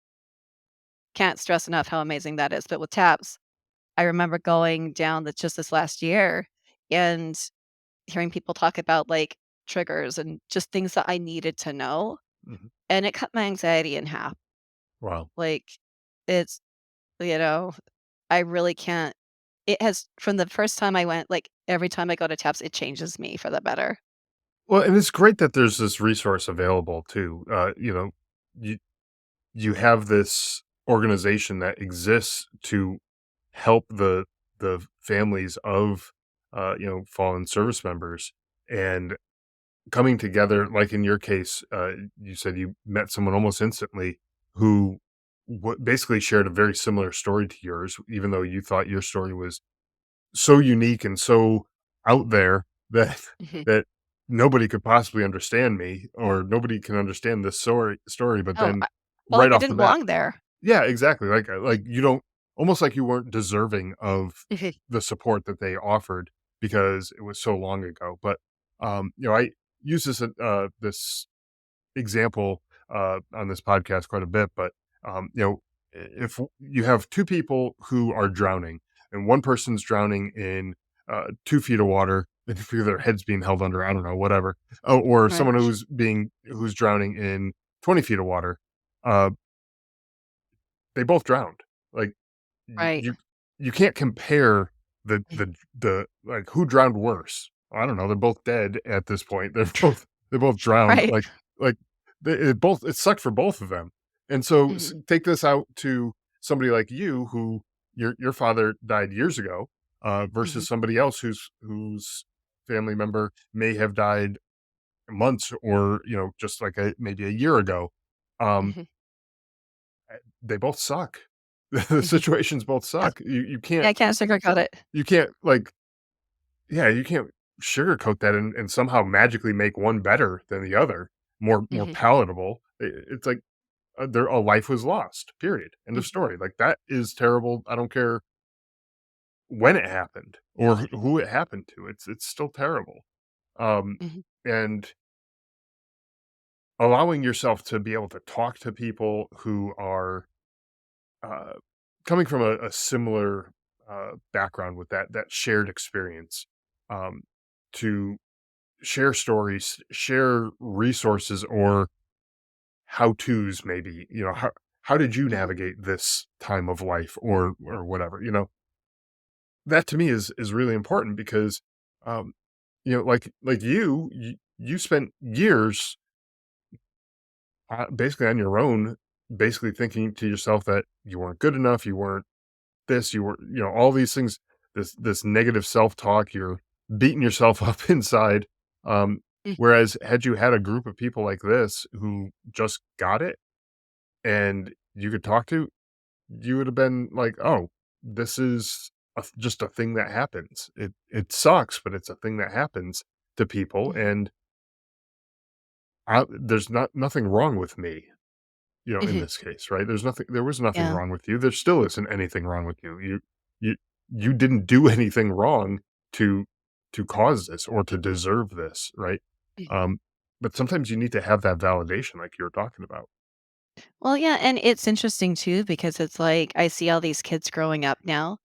S2: can't stress enough how amazing that is, but with TAPS, I remember going down just this last year and hearing people talk about, like, triggers and just things that I needed to know,
S1: Mhm.
S2: and it cut my anxiety in half.
S1: Wow.
S2: Like, it's you know, I really can't it has from the first time I went, like, every time I go to TAPS, it changes me for the better.
S1: Well, and it's great that there's this resource available too. You you have this organization that exists to help the families of fallen service members, and coming together, like in your case, you said you met someone almost instantly who basically shared a very similar story to yours, even though you thought your story was so unique and so out there that
S2: Mhm.
S1: that nobody could possibly understand me, or nobody can understand this story. But
S2: Oh,
S1: then
S2: like,
S1: right
S2: I
S1: off the
S2: didn't
S1: bat,
S2: belong there.
S1: yeah, exactly. Like you don't, almost like you weren't deserving of
S2: Mhm.
S1: the support that they offered because it was so long ago. But I use this example on this podcast quite a bit. But if you have two people who are drowning, and one person's drowning in 2 feet of water, and their heads being held under, I don't know, whatever, or
S2: Right,
S1: someone who's drowning in 20 feet of water, uh, they both drowned. Like,
S2: right.
S1: you can't compare the like, who drowned worse? I don't know, they're both dead at this point. They both drowned,
S2: Right.
S1: like, it sucked for both of them. And so,
S2: Mhm,
S1: take this out to somebody like you, who your father died years ago,
S2: mhm.
S1: versus somebody else whose family member may have died months or, just like maybe a year ago, um,
S2: Mhm,
S1: they both suck. The
S2: mhm.
S1: situations both
S2: Yeah.
S1: suck. You
S2: Yeah,
S1: can't
S2: I can't sugarcoat it.
S1: you can't like yeah, you can't sugarcoat that and somehow magically make one better than the other, more
S2: Mhm,
S1: palatable. It's like their a life was lost. Period. End of
S2: mhm,
S1: story. Like that is terrible. I don't care when it happened or who it happened to. It's still terrible. Um,
S2: mhm,
S1: and allowing yourself to be able to talk to people who are uh, coming from a similar background with that shared experience, um, to share stories, share resources or how tos, maybe, how did you
S2: mhm,
S1: navigate this time of life or whatever, that to me is really important because, um, like you spent years basically on your own, basically thinking to yourself that you weren't good enough, you weren't this, you were, all these things, this negative self-talk, you're beating yourself up inside. Um,
S2: mhm,
S1: Whereas had you had a group of people like this who just got it and you could talk to, you would have been like, "Oh, this is just a thing that happens. It sucks, but it's a thing that happens to people,
S2: mhm,
S1: and there's nothing wrong with me." In
S2: mhm.
S1: this case, right? There was nothing
S2: Yeah.
S1: wrong with you. There still isn't anything wrong with you. You you didn't do anything wrong to cause this or to deserve this, right?
S2: Mhm.
S1: Um, but sometimes you need to have that validation like you were talking about.
S2: Well, yeah, and it's interesting too because it's like I see all these kids growing up now,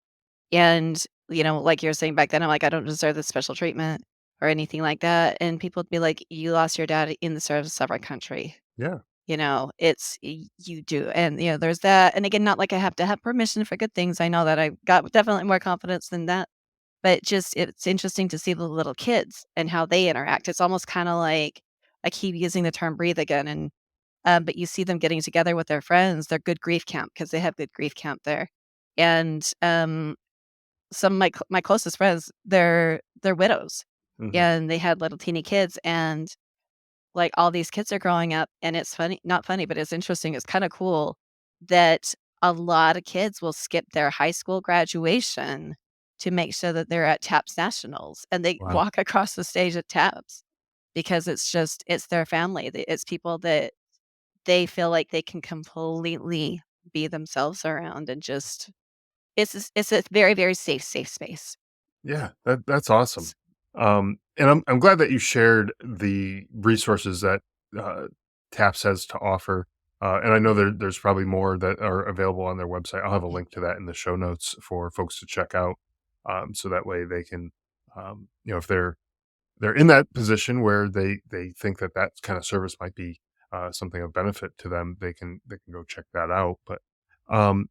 S2: and, like you were saying back then, I'm like, "I don't deserve this special treatment," or anything like that, and people would be like, "You lost your dad in the service of our country."
S1: Yeah.
S2: You do, and, there's that, and again, not like I have to have permission for good things, I know that I got definitely more confidence than that, but just it's interesting to see the little kids and how they interact. It's almost kinda like I keep using the term "breathe" again, and, but you see them getting together with their friends, their good grief camp because they have good grief camp there, and, some of my closest friends, they're widows,
S1: Mhm.
S2: and they had little teeny kids, and like, all these kids are growing up, and it's funny not funny, but it's interesting, it's kinda cool that a lot of kids will skip their high school graduation to make sure that they're at TAPS Nationals, and they
S1: Wow.
S2: walk across the stage at TAPS because it's their family, it's people that they feel like they can completely be themselves around and just it's a very, very safe space.
S1: Yeah, that's awesome. And I'm glad that you shared the resources that uh, TAPS has to offer. And I know
S2: Mhm,
S1: there's probably more that are available on their website. I'll have a
S2: mhm,
S1: link to that in the show notes for folks to check out, so that way they can, if they're in that position where they think that kind of service might be something of benefit to them, they can go check that out. But um,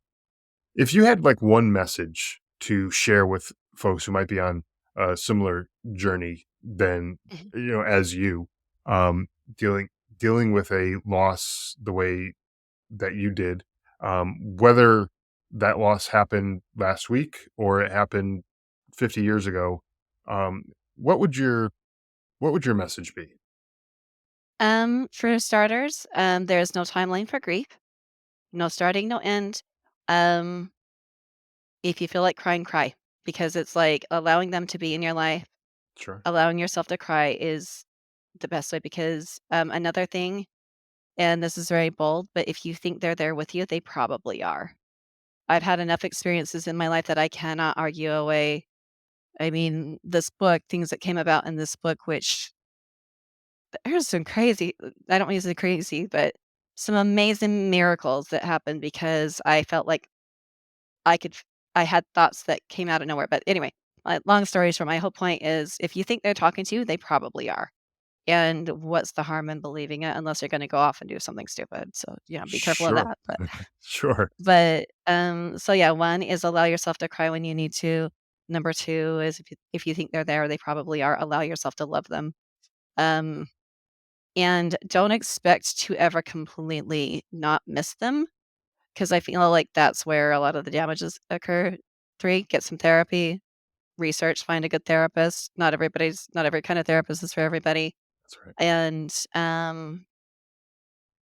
S1: if you had like one message to share with folks who might be on a similar journey than
S2: mhm.
S1: as you, um, dealing dealing with a loss the way that you did, whether that loss happened last week or it happened 50 years ago, um, what would your message be?
S2: For starters, there's no timeline for grief, no starting, no end. Um, if you feel like crying, cry because it's like allowing them to be in your life,
S1: Sure.
S2: allowing yourself to cry is the best way because another thing, and this is very bold, but if you think they're there with you, they probably are. I've had enough experiences in my life that I cannot argue away. I mean, this book, things that came about in this book, which there's some crazy, I don't wanna use the crazy, but some amazing miracles that happened because I felt like I could f I had thoughts that came out of nowhere, but anyway, long story short, my whole point is if you think they're talking to you, they probably are, and what's the harm in believing it unless you're gonna go off and do something stupid, so, be careful of
S1: Sure.
S2: that, but
S1: Sure.
S2: so yeah, 1 is allow yourself to cry when you need to. Number 2 is if you think they're there, they probably are, allow yourself to love them, um and don't expect to ever completely not miss them, because I feel like that's where a lot of the damages occur. 3, get some therapy, research, find a good therapist. Not every kind of therapist is for everybody.
S1: That's right.
S2: And,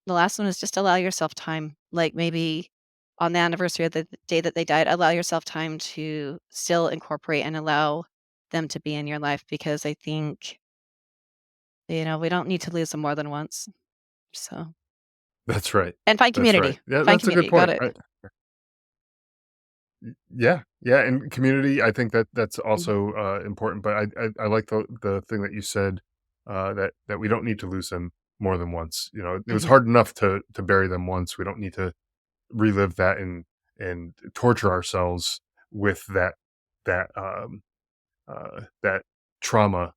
S2: the last one is just allow yourself time, like, maybe on the anniversary of the day that they died, allow yourself time to still incorporate and allow them to be in your life because I think, we don't need to lose them more than once, so
S1: That's right.
S2: and find
S1: That's right.
S2: community.
S1: Yeah,
S2: Find
S1: that's a good
S2: community, got
S1: point,
S2: it.
S1: right? Yeah, yeah, and community, I think that's
S2: Mhm,
S1: also, important, but I like the thing that you said, that we don't need to lose them more than once, it was
S2: mhm,
S1: hard enough to bury them once, we don't need to relive that and torture ourselves with that trauma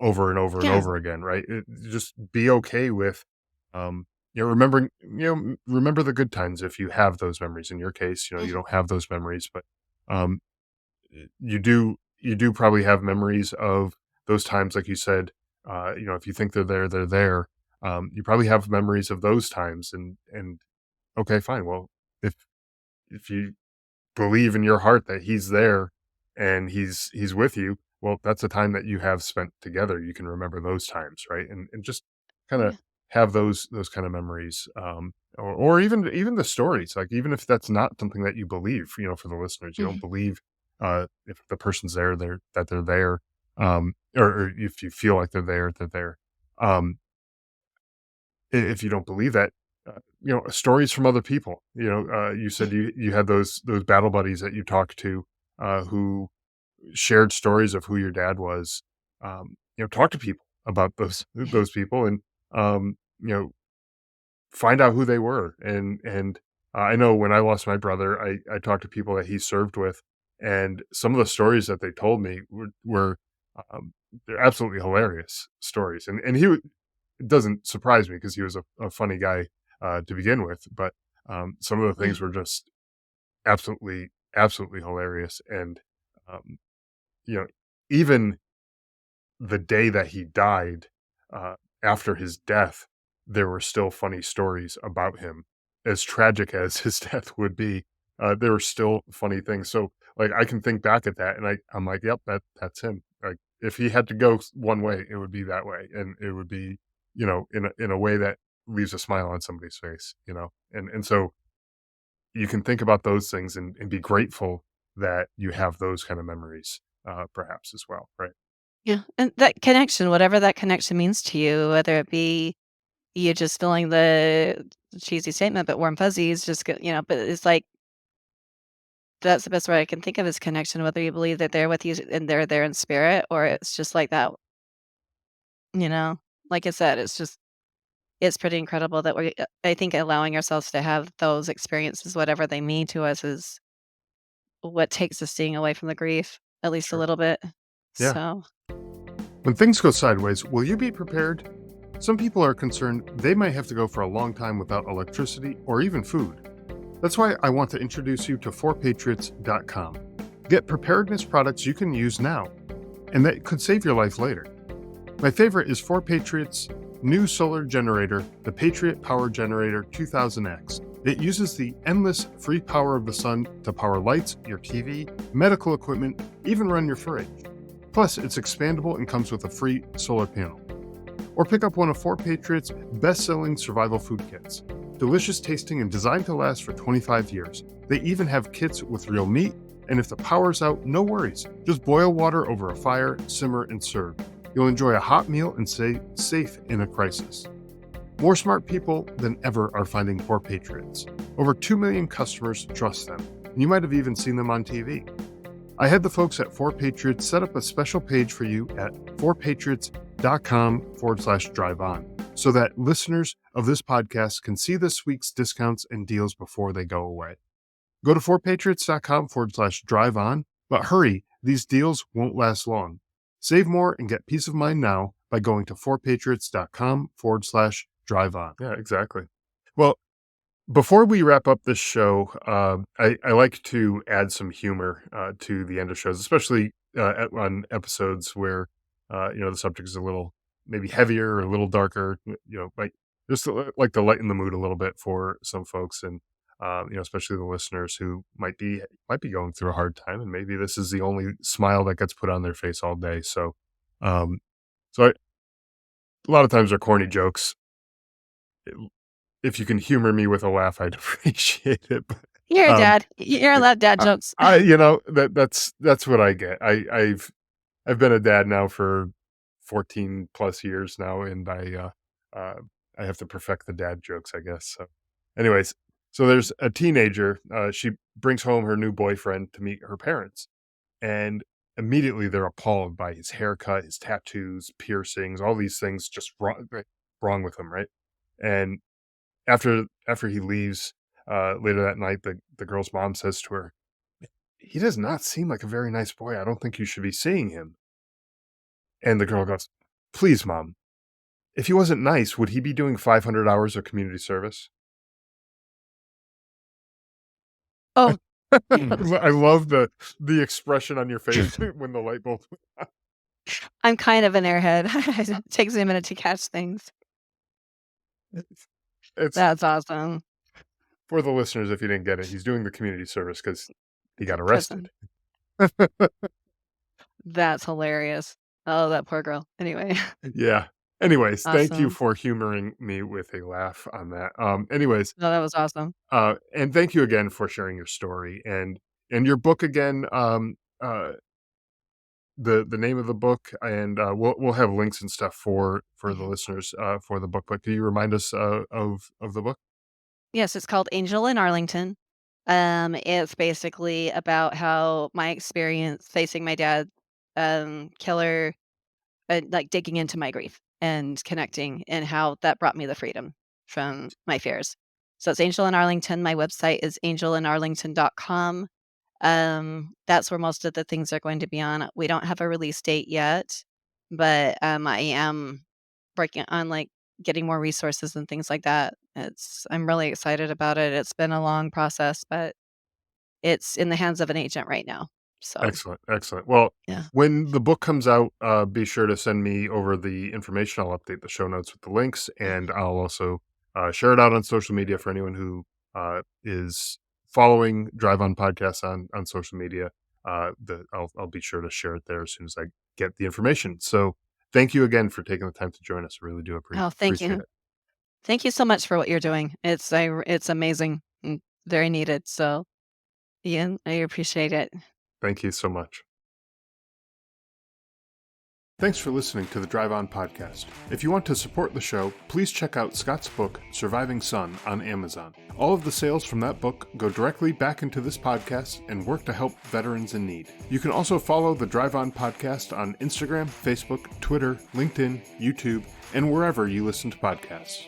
S1: over and over and
S2: yeah,
S1: over again, right? Just be okay with, remembering, remember the good times if you have those memories. In your case, you
S2: mhm,
S1: don't have those memories, but um, you do probably have memories of those times, like you said. If you think they're there, they're there. You probably have memories of those times, and okay, fine. Well, if if you believe in your heart that he's there and he's with you, well, that's a time that you have spent together. You can remember those times, right? And just kind of
S2: yeah,
S1: have those kind of memories, or even the stories. Like even if that's not something that you believe, for the listeners, you don't
S2: mhm,
S1: believe if the person's there, they're there, or if you feel like they're there. Um, if you don't believe that, stories from other people. You said you had those battle buddies that you talked to, who shared stories of who your dad was. Talk to people about those people, and um, you know, find out who they were. And I know when I lost my brother, I talked to people that he served with, and some of the stories that they told me were um, they're absolutely hilarious stories. And it doesn't surprise me because he was a funny guy to begin with, but some of the
S2: yeah,
S1: things were just absolutely, absolutely hilarious. And um, you know, even the day that he died, uh, after his death, there were still funny stories about him. As tragic as his death would be, there were still funny things. So, like, I can think back at that, and I'm like, "Yep, that's him." Like, if he had to go one way, it would be that way, and it would be, in a way that leaves a smile on somebody's face, and so you can think about those things and be grateful that you have those kind of memories, perhaps as well, right?
S2: yeah, and that connection, whatever that connection means to you, whether it be you just feeling the cheesy statement, but warm fuzzies, just but it's like that's the best way I can think of is connection, whether you believe that they're with you and they're there in spirit, or it's just like that, you know? Like I said, it's pretty incredible that I think allowing ourselves to have those experiences, whatever they mean to us, is what takes the sting away from the grief, at least a
S1: Sure.
S2: little bit.
S1: Yeah.
S2: So,
S1: When things go sideways, will you be prepared? Some people are concerned they might have to go for a long time without electricity or even food. That's why I want to introduce you to 4patriots.com. Get preparedness products you can use now and that could save your life later. My favorite is 4Patriots' new solar generator, the Patriot Power Generator 2000X. It uses the endless free power of the sun to power lights, your TV, medical equipment, even run your fridge. Plus, it's expandable and comes with a free solar panel. Or pick up one of 4Patriots' best-selling survival food kits. Delicious tasting and designed to last for 25 years. They even have kits with real meat, and if the power's out, no worries. Just boil water over a fire, simmer, and serve. You'll enjoy a hot meal and stay safe in a crisis. More smart people than ever are finding 4Patriots. Over 2 million customers trust them, and you might have even seen them on TV. I had the folks at 4Patriots set up a special page for you at 4patriots.com/drive on so that listeners of this podcast can see this week's discounts and deals before they go away. Go to 4patriots.com/drive on, but hurry, these deals won't last long. Save more and get peace of mind now by going to 4patriots.com/drive on. Yeah, exactly. Well, before we wrap up this show, I like to add some humor to the end of shows, especially on episodes where the subject is a little maybe heavier or a little darker. Like just like to lighten the mood a little bit for some folks, and especially the listeners who might be going through a hard time, and maybe this is the only smile that gets put on their face all day. So, um, so A lot of times they're corny jokes. If you can humor me with a laugh, I'd appreciate it. But,
S2: You're a
S1: um,
S2: dad. You're
S1: it-
S2: allowed dad jokes.
S1: that's what I get. I've been a dad now for 14 plus years now, and I have to perfect the dad jokes, I guess. So, anyways, so there's a teenager. She brings home her new boyfriend to meet her parents, and immediately they're appalled by his haircut, his tattoos, piercings, all these things just wrong with him, right? And after he leaves later that night, the girl's mom says to her, "He does not seem like a very nice boy. I don't think you should be seeing him." And the girl goes, "Please, mom, if he wasn't nice, would he be doing 500 hours of community service?"
S2: Oh,
S1: I love the expression on your face when the light bulb.
S2: I'm kind of an airhead. It takes me a minute to catch things.
S1: It's
S2: That's awesome.
S1: for the listeners if you didn't get it. He's doing the community service because he got
S2: Cousin.
S1: arrested.
S2: That's hilarious. Oh, that poor girl. Anyway,
S1: Yeah. Anyways, thank you
S2: awesome.
S1: for humoring me with a laugh on that. Anyways,
S2: No, that was awesome.
S1: and thank you again for sharing your story and your book again. The name of the book, and we'll have links and stuff for the
S2: Mhm.
S1: listeners for the book. But can you remind us of the book?
S2: Yes, it's called Angel in Arlington. It's basically about how my experience facing my dad, killer, like digging into my grief and connecting, and how that brought me the freedom from my fears. So it's Angel in Arlington. My website is angelinarlington.com. That's where most of the things are going to be on. We don't have a release date yet, but I am working on like getting more resources and things like that. I'm really excited about it. It's been a long process, but it's in the hands of an agent right now. So
S1: Excellent, excellent. Well,
S2: yeah.
S1: when the book comes out, be sure to send me over the information. I'll update the show notes with the links, and
S2: Mhm.
S1: I'll also share it out on social media for anyone who is following Drive On Podcasts on social media. I'll be sure to share it there as soon as I get the information. So, thank you again for taking the time to join us. I really do
S2: Oh, thank
S1: appreciate
S2: you.
S1: it.
S2: Thank you so much for what you're doing. It's amazing and very needed. So Ian, I appreciate it.
S1: Thank you so much. Thanks for listening to the Drive On Podcast. If you want to support the show, please check out Scott's book, Surviving Son, on Amazon. All of the sales from that book go directly back into this podcast and work to help veterans in need. You can also follow the Drive On Podcast on Instagram, Facebook, Twitter, LinkedIn, YouTube, and wherever you listen to podcasts.